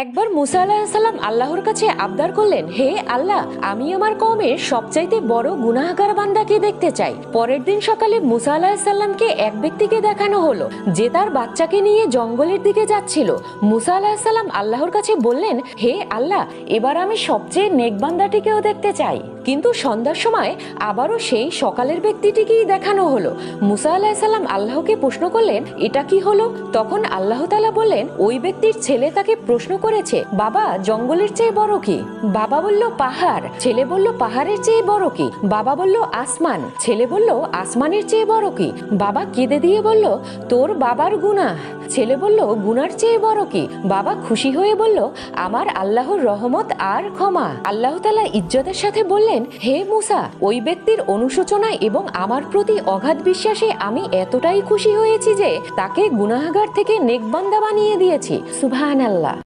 একবার মুসা আলাহিসাল্লাম আল্লাহর কাছে আবদার করলেন, হে আল্লাহ, আমি আমার কওমের সবচাইতে বড় গুনাহগার বান্দাকে দেখতে চাই। পরের দিন সকালে মুসা আলাহিসাল্লামকে এক ব্যক্তিকে দেখানো হলো যে তার বাচ্চাকে নিয়ে জঙ্গলের দিকে যাচ্ছিল। মুসা আলাহিসাল্লাম আল্লাহর কাছে বললেন, হে আল্লাহ, এবার আমি সবচেয়ে নেক বান্দাটিকেও দেখতে চাই। কিন্তু সন্ধ্যার সময় আবারও সেই সকালের ব্যক্তিটিকেই দেখানো হলো। মুসা আলাহিসাল্লাম আল্লাহকে প্রশ্ন করলেন, এটা কি হলো? তখন আল্লাহ তাআলা বললেন, ওই ব্যক্তির ছেলে তাকে প্রশ্ন করেছে, বাবা, জঙ্গলের চেয়ে বড় কি? বাবা বলল, পাহাড়। ছেলে বলল, পাহাড়ের চেয়ে বড় কি? বাবা বলল, আসমান। ছেলে বলল, আসমানের চেয়ে বড় কি? বাবা কেঁদে দিয়ে বলল, তোর বাবার গুনাহ। ছেলে বলল, গুনার চেয়ে বড় কি? বাবা খুশি হয়ে বলল, আমার আল্লাহর রহমত আর ক্ষমা। আল্লাহ তাআলা ইজ্জতের সাথে বললেন, হে মুসা, ওই ব্যক্তির অনুশোচনা এবং আমার প্রতি অগাধ বিশ্বাসে আমি এতটাই খুশি হয়েছি যে তাকে গুনাহগার থেকে নেক বান্দা বানিয়ে দিয়েছি। সুবহানাল্লাহ।